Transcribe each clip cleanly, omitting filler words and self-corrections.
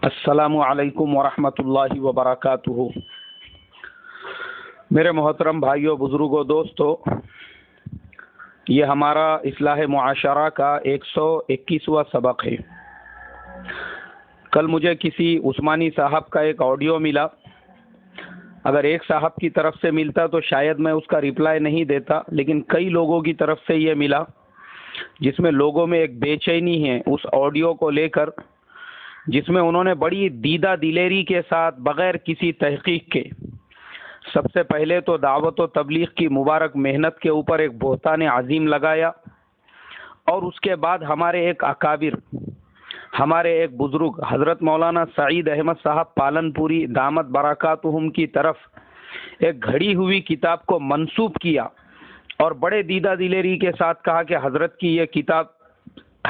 السلام علیکم ورحمۃ اللہ وبرکاتہ۔ میرے محترم بھائیوں، بزرگوں، دوستوں، یہ ہمارا اصلاح معاشرہ کا 121واں سبق ہے۔ کل مجھے کسی عثمانی صاحب کا ایک آڈیو ملا۔ اگر ایک صاحب کی طرف سے ملتا تو شاید میں اس کا رپلائی نہیں دیتا، لیکن کئی لوگوں کی طرف سے یہ ملا، جس میں لوگوں میں ایک بے چینی ہے اس آڈیو کو لے کر، جس میں انہوں نے بڑی دیدہ دلیری کے ساتھ بغیر کسی تحقیق کے سب سے پہلے تو دعوت و تبلیغ کی مبارک محنت کے اوپر ایک بہتان عظیم لگایا، اور اس کے بعد ہمارے ایک اکابر، ہمارے ایک بزرگ حضرت مولانا سعید احمد صاحب پالن پوری دامت برکاتہم کی طرف ایک گھڑی ہوئی کتاب کو منسوب کیا، اور بڑے دیدہ دلیری کے ساتھ کہا کہ حضرت کی یہ کتاب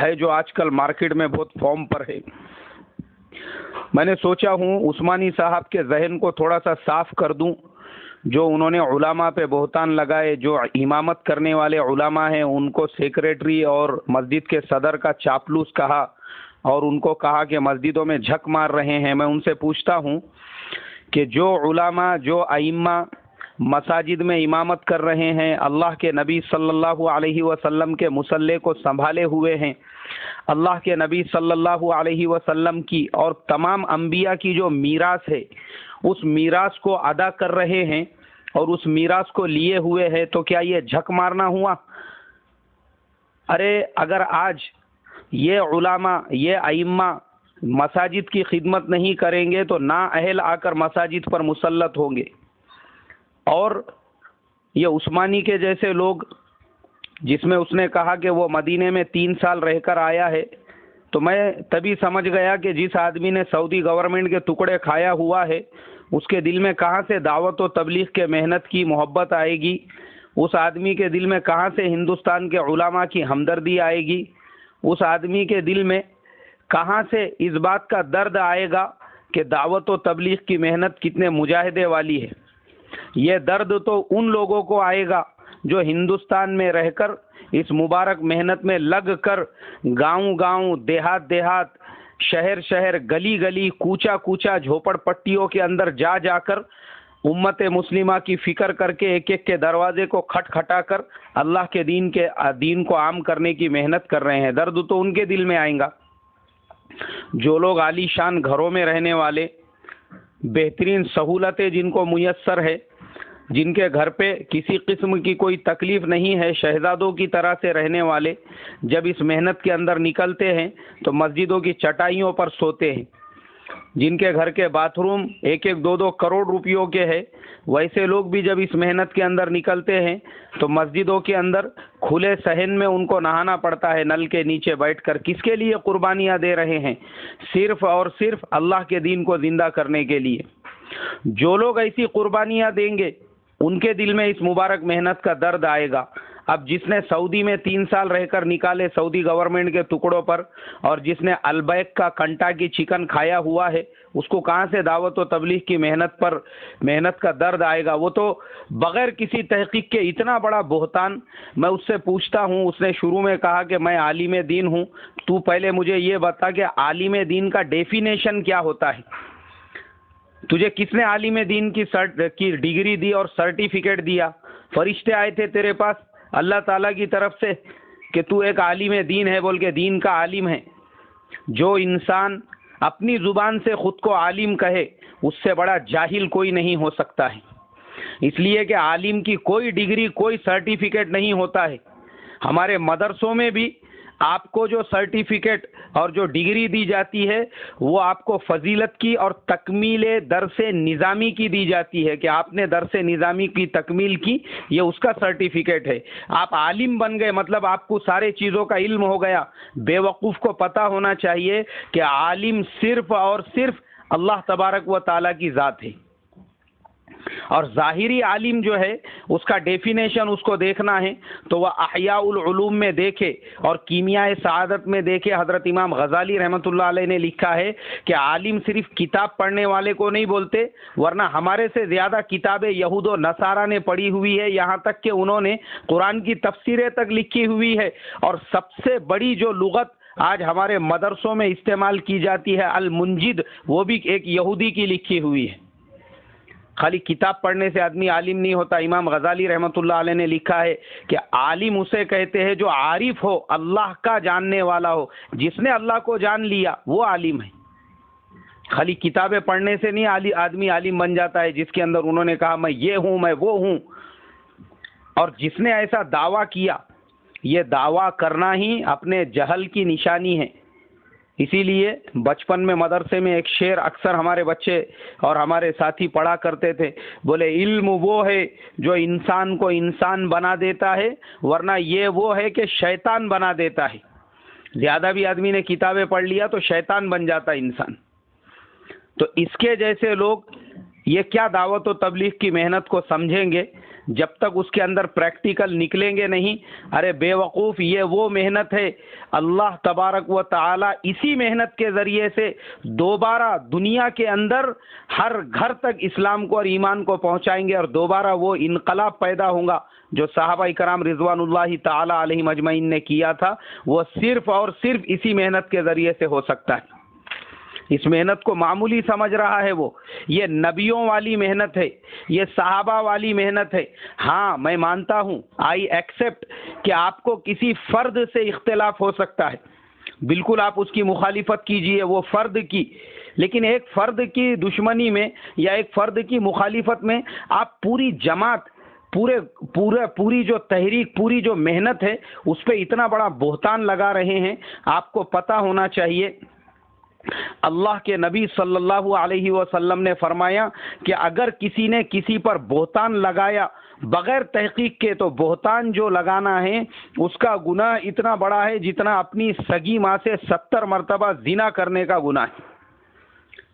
ہے جو آج کل مارکیٹ میں بہت فارم پر ہے۔ میں نے سوچا ہوں عثمانی صاحب کے ذہن کو تھوڑا سا صاف کر دوں۔ جو انہوں نے علماء پہ بہتان لگائے، جو امامت کرنے والے علماء ہیں ان کو سیکریٹری اور مسجد کے صدر کا چاپلوس کہا، اور ان کو کہا کہ مسجدوں میں جھک مار رہے ہیں، میں ان سے پوچھتا ہوں کہ جو علماء، جو ائمہ مساجد میں امامت کر رہے ہیں، اللہ کے نبی صلی اللہ علیہ وسلم کے مصلی کو سنبھالے ہوئے ہیں، اللہ کے نبی صلی اللہ علیہ وسلم کی اور تمام انبیاء کی جو میراث ہے اس میراث کو ادا کر رہے ہیں اور اس میراث کو لیے ہوئے ہیں، تو کیا یہ جھک مارنا ہوا؟ ارے اگر آج یہ علماء، یہ ائمہ مساجد کی خدمت نہیں کریں گے تو نااہل آ کر مساجد پر مسلط ہوں گے، اور یہ عثمانی کے جیسے لوگ، جس میں اس نے کہا کہ وہ مدینے میں 3 سال رہ کر آیا ہے، تو میں تبھی سمجھ گیا کہ جس آدمی نے سعودی گورنمنٹ کے ٹکڑے کھایا ہوا ہے اس کے دل میں کہاں سے دعوت و تبلیغ کے محنت کی محبت آئے گی، اس آدمی کے دل میں کہاں سے ہندوستان کے علماء کی ہمدردی آئے گی، اس آدمی کے دل میں کہاں سے اس بات کا درد آئے گا کہ دعوت و تبلیغ کی محنت کتنے مجاہدے والی ہے۔ یہ درد تو ان لوگوں کو آئے گا جو ہندوستان میں رہ کر اس مبارک محنت میں لگ کر گاؤں گاؤں، دیہات دیہات، شہر شہر، گلی گلی، کوچا کوچا، جھوپڑ پٹیوں کے اندر جا جا کر امت مسلمہ کی فکر کر کے ایک ایک کے دروازے کو کھٹ کھٹا کر اللہ کے دین کو عام کرنے کی محنت کر رہے ہیں۔ درد تو ان کے دل میں آئے گا۔ جو لوگ عالی شان گھروں میں رہنے والے، بہترین سہولتیں جن کو میسر ہے، جن کے گھر پہ کسی قسم کی کوئی تکلیف نہیں ہے، شہزادوں کی طرح سے رہنے والے، جب اس محنت کے اندر نکلتے ہیں تو مسجدوں کی چٹائیوں پر سوتے ہیں۔ جن کے گھر کے باتھ روم 1-2 کروڑ روپیوں کے ہیں، ویسے لوگ بھی جب اس محنت کے اندر نکلتے ہیں تو مسجدوں کے اندر کھلے صحن میں ان کو نہانا پڑتا ہے، نل کے نیچے بیٹھ کر۔ کس کے لیے قربانیاں دے رہے ہیں؟ صرف اور صرف اللہ کے دین کو زندہ کرنے کے لیے۔ جو لوگ ایسی قربانیاں دیں گے ان کے دل میں اس مبارک محنت کا درد آئے گا۔ اب جس نے سعودی میں 3 سال رہ کر نکالے سعودی گورنمنٹ کے ٹکڑوں پر، اور جس نے البیک کا کنٹا کی چکن کھایا ہوا ہے، اس کو کہاں سے دعوت و تبلیغ کی محنت کا درد آئے گا؟ وہ تو بغیر کسی تحقیق کے اتنا بڑا بہتان۔ میں اس سے پوچھتا ہوں، اس نے شروع میں کہا کہ میں عالم دین ہوں، تو پہلے مجھے یہ بتا کہ عالم دین کا ڈیفینیشن کیا ہوتا ہے؟ تجھے کس نے عالم دین کی ڈگری دی اور سرٹیفکیٹ دیا؟ فرشتے آئے تھے تیرے پاس اللہ تعالیٰ کی طرف سے کہ تو ایک عالم دین ہے، بول کے دین کا عالم ہے؟ جو انسان اپنی زبان سے خود کو عالم کہے اس سے بڑا جاہل کوئی نہیں ہو سکتا ہے، اس لیے کہ عالم کی کوئی ڈگری، کوئی سرٹیفکیٹ نہیں ہوتا ہے۔ ہمارے مدرسوں میں بھی آپ کو جو سرٹیفکیٹ اور جو ڈگری دی جاتی ہے وہ آپ کو فضیلت کی اور تکمیل درس نظامی کی دی جاتی ہے، کہ آپ نے درس نظامی کی تکمیل کی، یہ اس کا سرٹیفکیٹ ہے۔ آپ عالم بن گئے مطلب آپ کو سارے چیزوں کا علم ہو گیا۔ بے وقوف کو پتہ ہونا چاہیے کہ عالم صرف اور صرف اللہ تبارک و تعالیٰ کی ذات ہے، اور ظاہری عالم جو ہے اس کا ڈیفینیشن اس کو دیکھنا ہے تو وہ احیاء العلوم میں دیکھے اور کیمیائے سعادت میں دیکھے۔ حضرت امام غزالی رحمۃ اللہ علیہ نے لکھا ہے کہ عالم صرف کتاب پڑھنے والے کو نہیں بولتے، ورنہ ہمارے سے زیادہ کتابیں یہود و نصارہ نے پڑھی ہوئی ہے، یہاں تک کہ انہوں نے قرآن کی تفسیریں تک لکھی ہوئی ہے، اور سب سے بڑی جو لغت آج ہمارے مدرسوں میں استعمال کی جاتی ہے المنجد، وہ بھی ایک یہودی کی لکھی ہوئی ہے۔ خالی کتاب پڑھنے سے آدمی عالم نہیں ہوتا۔ امام غزالی رحمۃ اللہ علیہ نے لکھا ہے کہ عالم اسے کہتے ہیں جو عارف ہو، اللہ کا جاننے والا ہو، جس نے اللہ کو جان لیا وہ عالم ہے۔ خالی کتابیں پڑھنے سے نہیں آدمی عالم بن جاتا ہے، جس کے اندر انہوں نے کہا میں یہ ہوں، میں وہ ہوں۔ اور جس نے ایسا دعویٰ کیا، یہ دعویٰ کرنا ہی اپنے جہل کی نشانی ہے۔ اسی لیے بچپن میں مدرسے میں ایک شعر اکثر ہمارے بچے اور ہمارے ساتھی پڑھا کرتے تھے، بولے علم وہ ہے جو انسان کو انسان بنا دیتا ہے، ورنہ یہ وہ ہے کہ شیطان بنا دیتا ہے۔ زیادہ بھی آدمی نے کتابیں پڑھ لیا تو شیطان بن جاتا ہے انسان۔ تو اس کے جیسے لوگ یہ کیا دعوت و تبلیغ کی محنت کو سمجھیں گے جب تک اس کے اندر پریکٹیکل نکلیں گے نہیں؟ ارے بے وقوف، یہ وہ محنت ہے، اللہ تبارک و تعالی اسی محنت کے ذریعے سے دوبارہ دنیا کے اندر ہر گھر تک اسلام کو اور ایمان کو پہنچائیں گے، اور دوبارہ وہ انقلاب پیدا ہوگا جو صحابہ کرام رضوان اللہ تعالی علیہم اجمعین نے کیا تھا۔ وہ صرف اور صرف اسی محنت کے ذریعے سے ہو سکتا ہے۔ اس محنت کو معمولی سمجھ رہا ہے وہ، یہ نبیوں والی محنت ہے، یہ صحابہ والی محنت ہے۔ ہاں میں مانتا ہوں، آئی ایکسیپٹ کہ آپ کو کسی فرد سے اختلاف ہو سکتا ہے، بالکل آپ اس کی مخالفت کیجئے، وہ فرد کی، لیکن ایک فرد کی دشمنی میں یا ایک فرد کی مخالفت میں آپ پوری جماعت، پوری جو تحریک، پوری جو محنت ہے اس پہ اتنا بڑا بہتان لگا رہے ہیں۔ آپ کو پتہ ہونا چاہیے، اللہ کے نبی صلی اللہ علیہ وسلم نے فرمایا کہ اگر کسی نے کسی پر بہتان لگایا بغیر تحقیق کے، تو بہتان جو لگانا ہے اس کا گناہ اتنا بڑا ہے جتنا اپنی سگی ماں سے 70 مرتبہ زنا کرنے کا گناہ ہے۔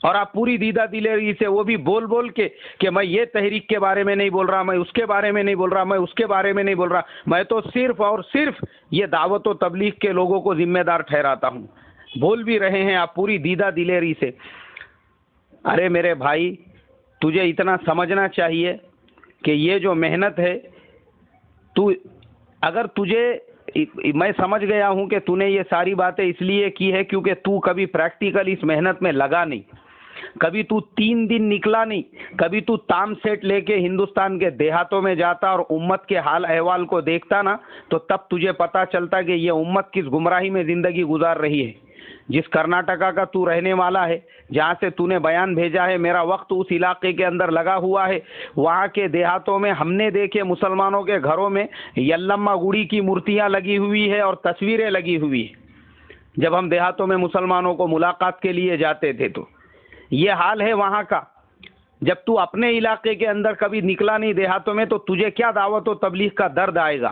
اور آپ پوری دیدہ دلری سے، وہ بھی بول بول کے کہ میں یہ تحریک کے بارے میں نہیں بول رہا، میں اس کے بارے میں نہیں بول رہا، میں اس کے بارے میں نہیں بول رہا، میں تو صرف اور صرف یہ دعوت و تبلیغ کے لوگوں کو ذمہ دار ٹھہراتا ہوں۔ بول بھی رہے ہیں آپ پوری دیدہ دلیری سے۔ ارے میرے بھائی، تجھے اتنا سمجھنا چاہیے کہ یہ جو محنت ہے، اگر میں سمجھ گیا ہوں کہ تو نے یہ ساری باتیں اس لیے کی ہے کیونکہ تو کبھی پریکٹیکل اس محنت میں لگا نہیں، کبھی تو 3 دن نکلا نہیں، کبھی تو تام سیٹ لے کے ہندوستان کے دیہاتوں میں جاتا اور امت کے حال احوال کو دیکھتا نا، تو تب تجھے پتا چلتا کہ یہ امت کس گمراہی میں زندگی گزار رہی ہے۔ جس کرناٹکا کا تو رہنے والا ہے، جہاں سے تو نے بیان بھیجا ہے، میرا وقت اس علاقے کے اندر لگا ہوا ہے، وہاں کے دیہاتوں میں ہم نے دیکھے مسلمانوں کے گھروں میں یلما گوڑی کی مورتیاں لگی ہوئی ہے اور تصویریں لگی ہوئی ہیں۔ جب ہم دیہاتوں میں مسلمانوں کو ملاقات کے لیے جاتے تھے تو یہ حال ہے وہاں کا۔ جب تو اپنے علاقے کے اندر کبھی نکلا نہیں دیہاتوں میں، تو تجھے کیا دعوت و تبلیغ کا درد آئے گا؟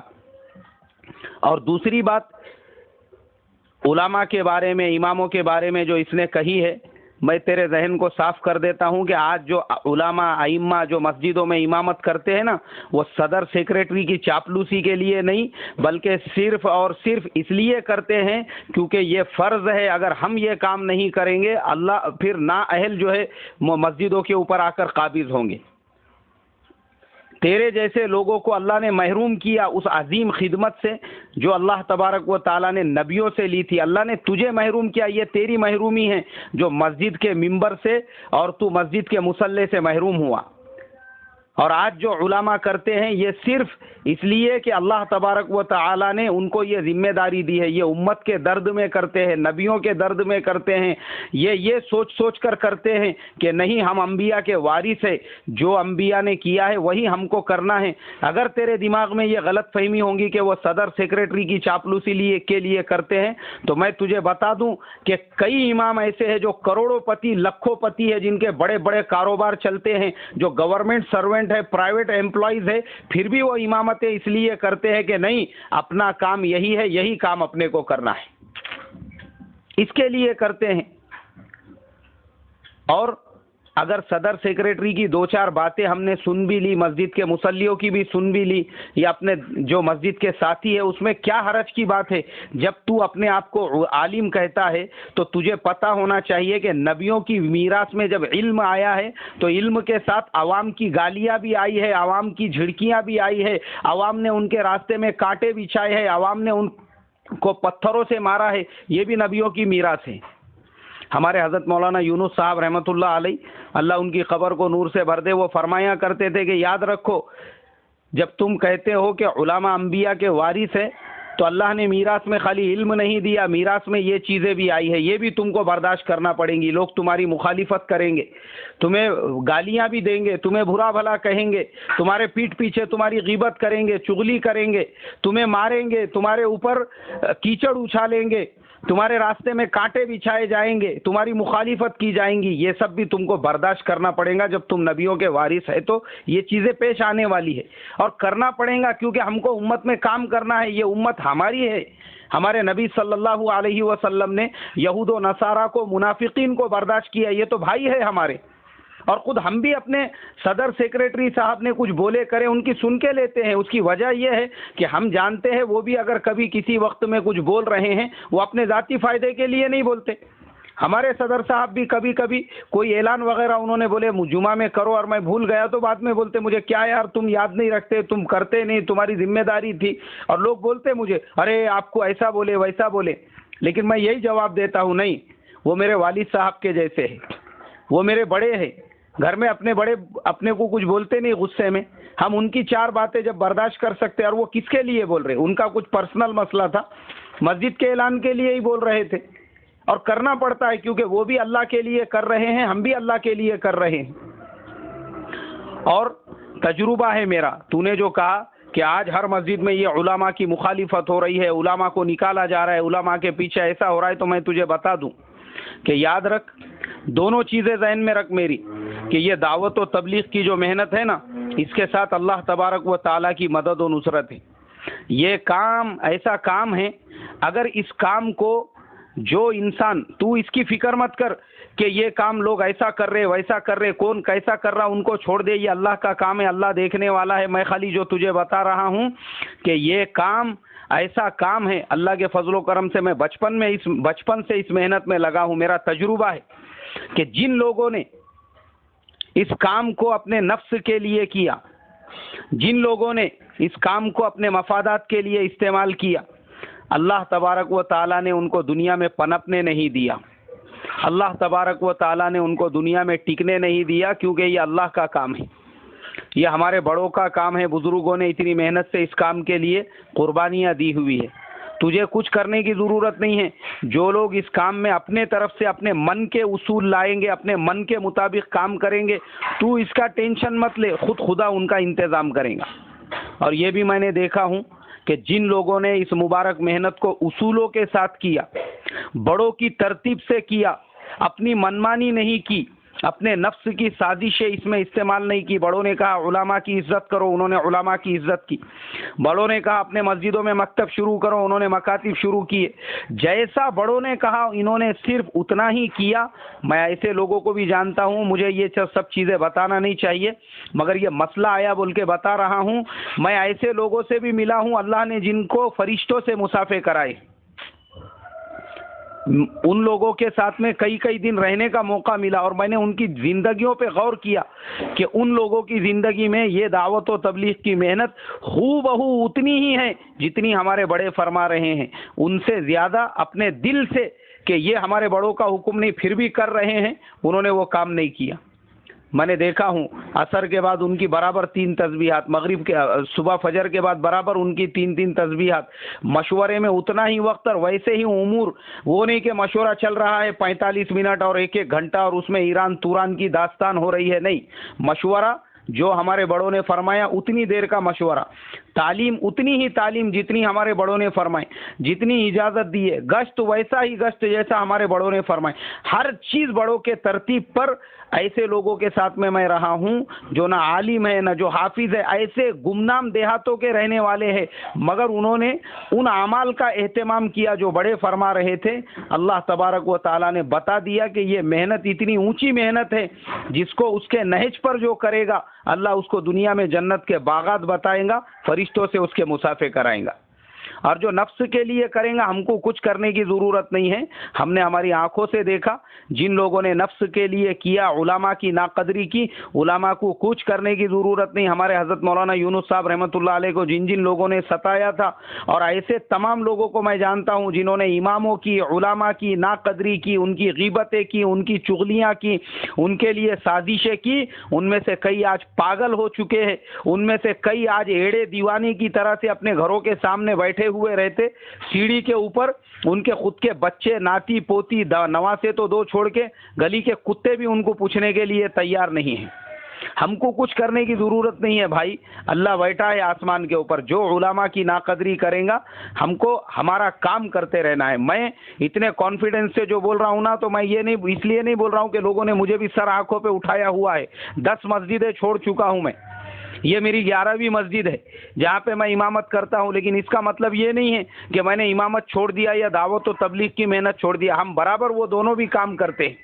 اور دوسری بات، علماء کے بارے میں، اماموں کے بارے میں جو اس نے کہی ہے، میں تیرے ذہن کو صاف کر دیتا ہوں کہ آج جو علماء ائمہ جو مسجدوں میں امامت کرتے ہیں نا، وہ صدر سیکریٹری کی چاپلوسی کے لیے نہیں، بلکہ صرف اور صرف اس لیے کرتے ہیں کیونکہ یہ فرض ہے۔ اگر ہم یہ کام نہیں کریں گے، اللہ پھر نااہل جو ہے مسجدوں کے اوپر آ کر قابض ہوں گے۔ تیرے جیسے لوگوں کو اللہ نے محروم کیا اس عظیم خدمت سے جو اللہ تبارک و تعالیٰ نے نبیوں سے لی تھی۔ اللہ نے تجھے محروم کیا، یہ تیری محرومی ہے جو مسجد کے ممبر سے اور تو مسجد کے مصلی سے محروم ہوا۔ اور آج جو علماء کرتے ہیں یہ صرف اس لیے کہ اللہ تبارک و تعالیٰ نے ان کو یہ ذمہ داری دی ہے، یہ امت کے درد میں کرتے ہیں، نبیوں کے درد میں کرتے ہیں، یہ سوچ کر کرتے ہیں کہ نہیں ہم انبیاء کے وارث ہیں، جو انبیاء نے کیا ہے وہی ہم کو کرنا ہے۔ اگر تیرے دماغ میں یہ غلط فہمی ہوگی کہ وہ صدر سیکریٹری کی چاپلوسی کے لیے کرتے ہیں، تو میں تجھے بتا دوں کہ کئی امام ایسے ہیں جو کروڑوں پتی، لکھوں پتی ہے، جن کے بڑے بڑے کاروبار چلتے ہیں، جو گورنمنٹ سرونٹ ہے، پرائیویٹ امپلائیز ہے، پھر بھی وہ امامتیں اس لیے کرتے ہیں کہ نہیں اپنا کام یہی ہے، یہی کام اپنے کو کرنا ہے، اس کے لیے کرتے ہیں۔ اور اگر صدر سیکریٹری کی 2-4 باتیں ہم نے سن بھی لی، مسجد کے مصلیوں کی بھی سن بھی لی، یا اپنے جو مسجد کے ساتھی ہے، اس میں کیا حرج کی بات ہے؟ جب تو اپنے آپ کو عالم کہتا ہے تو تجھے پتا ہونا چاہیے کہ نبیوں کی میراث میں جب علم آیا ہے تو علم کے ساتھ عوام کی گالیاں بھی آئی ہے، عوام کی جھڑکیاں بھی آئی ہے، عوام نے ان کے راستے میں کانٹے بچھائے ہیں، عوام نے کو پتھروں سے مارا ہے، یہ بھی نبیوں کی میراث ہے۔ ہمارے حضرت مولانا یونس صاحب رحمۃ اللہ علیہ، اللہ ان کی قبر کو نور سے بھر دے، وہ فرمایا کرتے تھے کہ یاد رکھو، جب تم کہتے ہو کہ علماء انبیاء کے وارث ہیں، تو اللہ نے میراث میں خالی علم نہیں دیا، میراث میں یہ چیزیں بھی آئی ہے، یہ بھی تم کو برداشت کرنا پڑیں گی۔ لوگ تمہاری مخالفت کریں گے، تمہیں گالیاں بھی دیں گے، تمہیں برا بھلا کہیں گے، تمہارے پیٹھ پیچھے تمہاری غیبت کریں گے، چغلی کریں گے، تمہیں ماریں گے، تمہارے اوپر کیچڑ اچھالیں گے، تمہارے راستے میں کانٹے بچھائے جائیں گے، تمہاری مخالفت کی جائیں گی، یہ سب بھی تم کو برداشت کرنا پڑے گا۔ جب تم نبیوں کے وارث ہے تو یہ چیزیں پیش آنے والی ہے اور کرنا پڑے گا، کیونکہ ہم کو امت میں کام کرنا ہے، یہ امت ہماری ہے۔ ہمارے نبی صلی اللہ علیہ وسلم نے یہود و نصارہ کو، منافقین کو برداشت کیا، یہ تو بھائی ہے ہمارے، اور خود ہم بھی اپنے صدر سیکریٹری صاحب نے کچھ بولے کرے ان کی سن کے لیتے ہیں۔ اس کی وجہ یہ ہے کہ ہم جانتے ہیں وہ بھی اگر کبھی کسی وقت میں کچھ بول رہے ہیں، وہ اپنے ذاتی فائدے کے لیے نہیں بولتے۔ ہمارے صدر صاحب بھی کبھی کبھی کوئی اعلان وغیرہ انہوں نے بولے جمعہ میں کرو، اور میں بھول گیا تو بعد میں بولتے مجھے کیا یار تم یاد نہیں رکھتے، تم کرتے نہیں، تمہاری ذمہ داری تھی، اور لوگ بولتے مجھے ارے آپ کو ایسا بولے ویسا بولے، لیکن میں یہی جواب دیتا ہوں، نہیں، وہ میرے والد صاحب کے جیسے ہیں، وہ میرے بڑے ہیں، گھر میں اپنے بڑے اپنے کو کچھ بولتے نہیں غصے میں، ہم ان کی چار باتیں جب برداشت کر سکتے، اور وہ کس کے لیے بول رہے، ان کا کچھ پرسنل مسئلہ تھا، مسجد کے اعلان کے لیے ہی بول رہے تھے، اور کرنا پڑتا ہے کیونکہ وہ بھی اللہ کے لیے کر رہے ہیں، ہم بھی اللہ کے لیے کر رہے ہیں۔ اور تجربہ ہے میرا، تو نے جو کہا کہ آج ہر مسجد میں یہ علماء کی مخالفت ہو رہی ہے، علماء کو نکالا جا رہا ہے، علماء کے پیچھے ایسا ہو رہا ہے، تو میں تجھے بتا دوں کہ یاد رکھ، دونوں چیزیں ذہن میں رکھ میری، کہ یہ دعوت و تبلیغ کی جو محنت ہے نا، اس کے ساتھ اللہ تبارک و تعالیٰ کی مدد و نصرت ہے۔ یہ کام ایسا کام ہے، اگر اس کام کو جو انسان، تو اس کی فکر مت کر کہ یہ کام لوگ ایسا کر رہے ویسا کر رہے، کون کیسا کر رہا، ان کو چھوڑ دے، یہ اللہ کا کام ہے، اللہ دیکھنے والا ہے۔ میں خالی جو تجھے بتا رہا ہوں کہ یہ کام ایسا کام ہے، اللہ کے فضل و کرم سے میں بچپن سے اس محنت میں لگا ہوں۔ میرا تجربہ ہے کہ جن لوگوں نے اس کام کو اپنے نفس کے لیے کیا، جن لوگوں نے اس کام کو اپنے مفادات کے لیے استعمال کیا، اللہ تبارک و تعالیٰ نے ان کو دنیا میں پنپنے نہیں دیا، اللہ تبارک و تعالیٰ نے ان کو دنیا میں ٹکنے نہیں دیا، کیونکہ یہ اللہ کا کام ہے، یہ ہمارے بڑوں کا کام ہے، بزرگوں نے اتنی محنت سے اس کام کے لیے قربانیاں دی ہوئی ہے۔ تجھے کچھ کرنے کی ضرورت نہیں ہے۔ جو لوگ اس کام میں اپنے طرف سے اپنے من کے اصول لائیں گے، اپنے من کے مطابق کام کریں گے، تو اس کا ٹینشن مت لے، خود خدا ان کا انتظام کرے گا۔ اور یہ بھی میں نے دیکھا ہوں کہ جن لوگوں نے اس مبارک محنت کو اصولوں کے ساتھ کیا، بڑوں کی ترتیب سے کیا، اپنی منمانی نہیں کی، اپنے نفس کی سازشیں اس میں استعمال نہیں کی۔ بڑوں نے کہا علماء کی عزت کرو، انہوں نے علماء کی عزت کی۔ بڑوں نے کہا اپنے مسجدوں میں مکتب شروع کرو، انہوں نے مکاتب شروع کیے۔ جیسا بڑوں نے کہا انہوں نے صرف اتنا ہی کیا۔ میں ایسے لوگوں کو بھی جانتا ہوں، مجھے یہ سب چیزیں بتانا نہیں چاہیے، مگر یہ مسئلہ آیا بول کے بتا رہا ہوں۔ میں ایسے لوگوں سے بھی ملا ہوں اللہ نے جن کو فرشتوں سے مسافے کرائے، ان لوگوں کے ساتھ میں کئی دن رہنے کا موقع ملا، اور میں نے ان کی زندگیوں پہ غور کیا کہ ان لوگوں کی زندگی میں یہ دعوت و تبلیغ کی محنت ہو بہو اتنی ہی ہے جتنی ہمارے بڑے فرما رہے ہیں، ان سے زیادہ اپنے دل سے کہ یہ ہمارے بڑوں کا حکم نہیں پھر بھی کر رہے ہیں، انہوں نے وہ کام نہیں کیا۔ میں نے دیکھا ہوں عصر کے بعد ان کی برابر 3 تسبیحات، مغرب کے صبح فجر کے بعد برابر ان کی 3 تسبیحات، مشورے میں اتنا ہی وقت، اور ویسے ہی امور، وہ نہیں کہ مشورہ چل رہا ہے 45 منٹ اور 1 گھنٹہ اور اس میں ایران توران کی داستان ہو رہی ہے، نہیں، مشورہ جو ہمارے بڑوں نے فرمایا اتنی دیر کا مشورہ، تعلیم اتنی ہی تعلیم جتنی ہمارے بڑوں نے فرمائی، جتنی اجازت دی ہے، گشت ویسا ہی گشت جیسا ہمارے بڑوں نے فرمائی، ہر چیز بڑوں کے ترتیب پر۔ ایسے لوگوں کے ساتھ میں رہا ہوں جو نہ عالم ہے نہ جو حافظ ہے، ایسے گمنام دیہاتوں کے رہنے والے ہیں، مگر انہوں نے ان اعمال کا اہتمام کیا جو بڑے فرما رہے تھے۔ اللہ تبارک و تعالیٰ نے بتا دیا کہ یہ محنت اتنی اونچی محنت ہے، جس کو اس کے نہج پر جو کرے گا اللہ اس کو دنیا میں جنت کے باغات بتائیں گا، فرشتوں سے اس کے مسافے کرائیں گا۔ اور جو نفس کے لیے کریں گا ہم کو کچھ کرنے کی ضرورت نہیں ہے. ہم نے ہماری آنکھوں سے دیکھا جن لوگوں نے نفس کے لیے کیا، علماء کی ناقدری کی، علماء کو کچھ کرنے کی ضرورت نہیں. ہمارے حضرت مولانا یونس صاحب رحمۃ اللہ علیہ کو جن جن لوگوں نے ستایا تھا، اور ایسے تمام لوگوں کو میں جانتا ہوں جنہوں نے اماموں کی، علماء کی ناقدری کی، ان کی غیبتیں کی، ان کی چغلیاں کی، ان کے لیے سازشیں کی. ان میں سے کئی آج پاگل ہو چکے ہیں، ان میں سے کئی آج ایڑے دیوانے کی طرح سے اپنے گھروں کے سامنے بیٹھے ہوئے رہتے، سیڑھی کے اوپر ان کے خود کے بچے، ناتی پوتی، نواسے تو دو چھوڑ کے گلی کے کتے بھی ان کو پوچھنے کے لیے تیار نہیں ہیں. ہم کو کچھ کرنے کی ضرورت نہیں ہے بھائی، اللہ بیٹھا ہے آسمان کے اوپر. جو علماء کی ناقدری کریں گا ہم کو ہمارا کام کرتے رہنا ہے. میں اتنے کانفیڈنس سے جو بول رہا ہوں نا، تو میں یہ نہیں اس لیے نہیں بول رہا ہوں کہ لوگوں نے مجھے بھی سر آنکھوں پہ اٹھایا ہوا ہے. 10 مسجدیں چھوڑ چکا ہوں میں، یہ میری 11ویں مسجد ہے جہاں پہ میں امامت کرتا ہوں. لیکن اس کا مطلب یہ نہیں ہے کہ میں نے امامت چھوڑ دیا یا دعوت و تبلیغ کی محنت چھوڑ دیا. ہم برابر وہ دونوں بھی کام کرتے ہیں.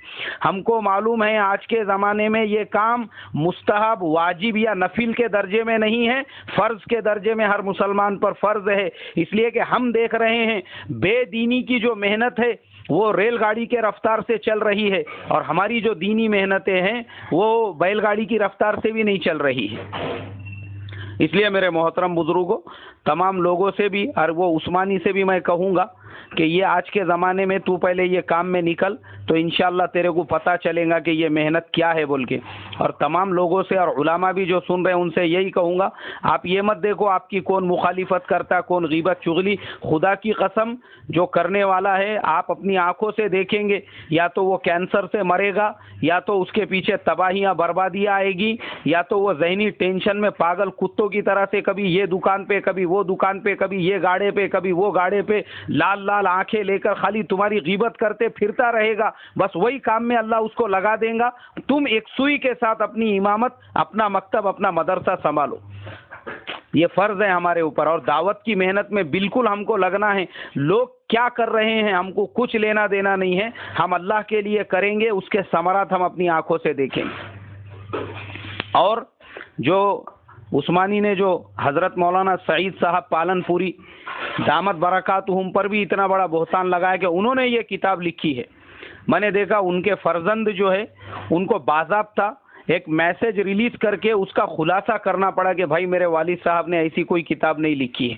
ہم کو معلوم ہے آج کے زمانے میں یہ کام مستحب، واجب یا نفل کے درجے میں نہیں ہے، فرض کے درجے میں ہر مسلمان پر فرض ہے. اس لیے کہ ہم دیکھ رہے ہیں بے دینی کی جو محنت ہے وہ ریل گاڑی کے رفتار سے چل رہی ہے، اور ہماری جو دینی محنتیں ہیں وہ بیل گاڑی کی رفتار سے بھی نہیں چل رہی ہے. اس لیے میرے محترم بزرگوں، تمام لوگوں سے بھی اور وہ عثمانی سے بھی میں کہوں گا کہ یہ آج کے زمانے میں تو پہلے یہ کام میں نکل تو انشاءاللہ تیرے کو پتہ چلے گا کہ یہ محنت کیا ہے بول کے. اور تمام لوگوں سے اور علماء بھی جو سن رہے ہیں ان سے یہی کہوں گا، آپ یہ مت دیکھو آپ کی کون مخالفت کرتا، کون غیبت چغلی. خدا کی قسم جو کرنے والا ہے آپ اپنی آنکھوں سے دیکھیں گے، یا تو وہ کینسر سے مرے گا، یا تو اس کے پیچھے تباہیاں بربادیاں آئے گی، یا تو وہ ذہنی ٹینشن میں پاگل کتوں کی طرح سے کبھی یہ دکان پہ، کبھی وہ دکان پہ، کبھی یہ گاڑے پہ، کبھی وہ گاڑے پہ، لال لال آنکھیں لے کر خالی تمہاری غیبت کرتے پھرتا رہے گا. بس وہی کام میں اللہ اس کو لگا دیں گا. تم ایک سوئی کے ساتھ اپنی امامت، اپنا مکتب، اپنا مدرسہ سنبھالو. یہ فرض ہے ہمارے اوپر، اور دعوت کی محنت میں بالکل ہم کو لگنا ہے. لوگ کیا کر رہے ہیں ہم کو کچھ لینا دینا نہیں ہے. ہم اللہ کے لیے کریں گے، اس کے ثمرات ہم اپنی آنکھوں سے دیکھیں گے. اور جو عثمانی نے جو حضرت مولانا سعید صاحب پالن پوری دامت برکاتہم پر بھی اتنا بڑا بہتان لگایا کہ انہوں نے یہ کتاب لکھی ہے. میں نے دیکھا ان کے فرزند جو ہے ان کو باضابطہ ایک میسج ریلیز کر کے اس کا خلاصہ کرنا پڑا کہ بھائی میرے والد صاحب نے ایسی کوئی کتاب نہیں لکھی ہے،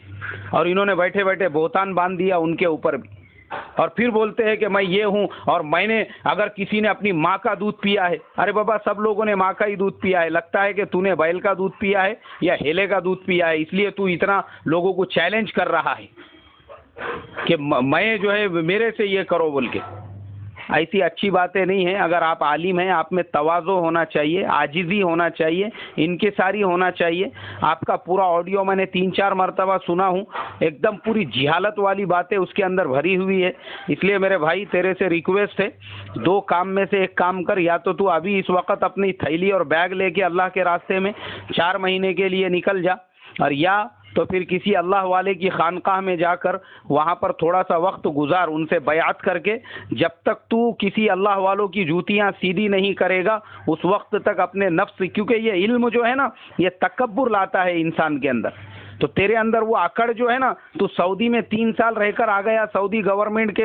اور انہوں نے بیٹھے بیٹھے بہتان باندھ دیا ان کے اوپر بھی. اور پھر بولتے ہیں کہ میں یہ ہوں، اور میں نے اگر کسی نے اپنی ماں کا دودھ پیا ہے، ارے بابا سب لوگوں نے ماں کا ہی دودھ پیا ہے. لگتا ہے کہ تو نے بیل کا دودھ پیا ہے یا ہیلے کا دودھ پیا ہے، اس لیے تو اتنا لوگوں کو چیلنج کر رہا ہے کہ میں جو ہے میرے سے یہ کرو بول کے. ایسی اچھی باتیں نہیں ہیں. اگر آپ عالم ہیں آپ میں تواضع ہونا چاہیے، عاجزی ہونا چاہیے، انکساری ہونا چاہیے. آپ کا پورا آڈیو میں نے 3-4 مرتبہ سنا ہوں، ایک دم پوری جہالت والی باتیں اس کے اندر بھری ہوئی ہے. اس لیے میرے بھائی تیرے سے ریکویسٹ ہے، 2 کام میں سے ایک کام کر. یا تو ابھی اس وقت اپنی تھیلی اور بیگ لے کے اللہ کے راستے میں 4 مہینے کے لیے نکل جا، اور یا تو پھر کسی اللہ والے کی خانقاہ میں جا کر وہاں پر تھوڑا سا وقت گزار، ان سے بیعت کر کے. جب تک تو کسی اللہ والوں کی جوتیاں سیدھی نہیں کرے گا اس وقت تک اپنے نفس، کیونکہ یہ علم جو ہے نا یہ تکبر لاتا ہے انسان کے اندر. تو تیرے اندر وہ اکڑ جو ہے نا، تو سعودی میں 3 سال رہ کر آ گیا سعودی گورنمنٹ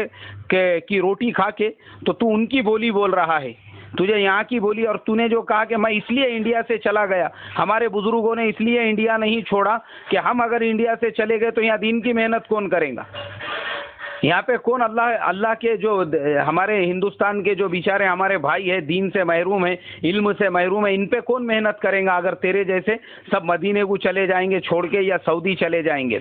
کی روٹی کھا کے، تو ان کی بولی بول رہا ہے، تجھے یہاں کی بولی. اور تو نے جو کہا کہ میں اس لیے انڈیا سے چلا گیا، ہمارے بزرگوں نے اس لیے انڈیا نہیں چھوڑا کہ ہم اگر انڈیا سے چلے گئے تو یہاں دین کی محنت کون کرے گا؟ یہاں پہ کون اللہ کے جو ہمارے ہندوستان کے جو بیچارے ہمارے بھائی ہیں، دین سے محروم ہیں، علم سے محروم ہیں، ان پہ کون محنت کرے گا اگر تیرے جیسے سب مدینے کو چلے جائیں گے چھوڑ کے، یا سعودی چلے جائیں گے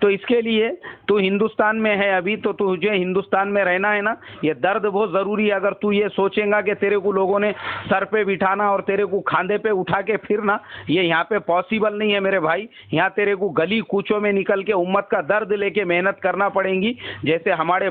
تو اس کے لیے تو ہندوستان میں ہے ابھی، تو تجھے ہندوستان میں رہنا ہے نا. یہ درد بہت ضروری ہے. اگر تو یہ سوچیں گا کہ تیرے کو لوگوں نے سر پہ بٹھانا اور تیرے کو کھاندے پہ اٹھا کے پھرنا، یہ یہاں پہ پاسبل نہیں ہے میرے بھائی. یہاں تیرے کو گلی کوچوں میں نکل کے امت کا درد لے کے محنت کرنا پڑے گی، جیسے ہمارے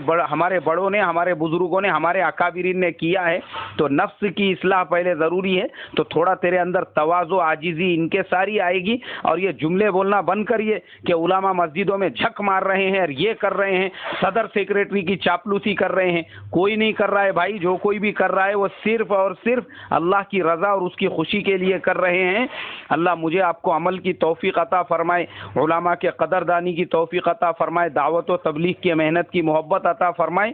بڑوں نے، ہمارے بزرگوں نے، ہمارے اکابرین نے کیا ہے. تو نفس کی اصلاح پہلے ضروری ہے. تو تھوڑا تیرے اندر تواضع، عاجزی، انکساری آئے گی. اور یہ جملے بولنا بند کریے کہ علماء مسجدوں میں جھک مار رہے ہیں اور یہ کر رہے ہیں، صدر سیکریٹری کی چاپلوسی کر رہے ہیں. کوئی نہیں کر رہا ہے بھائی، جو کوئی بھی کر رہا ہے وہ صرف اور صرف اللہ کی رضا اور اس کی خوشی کے لیے کر رہے ہیں. اللہ مجھے آپ کو عمل کی توفیق عطا فرمائے، علماء کے قدردانی کی توفیق عطا فرمائے، دعوت و تبلیغ کی محنت کی محبت عطا فرمائے،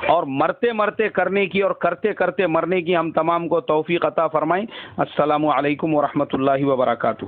اور مرتے مرتے کرنے کی اور کرتے کرتے مرنے کی ہم تمام کو توفیق عطا فرمائیں. السلام علیکم ورحمۃ اللہ وبرکاتہ.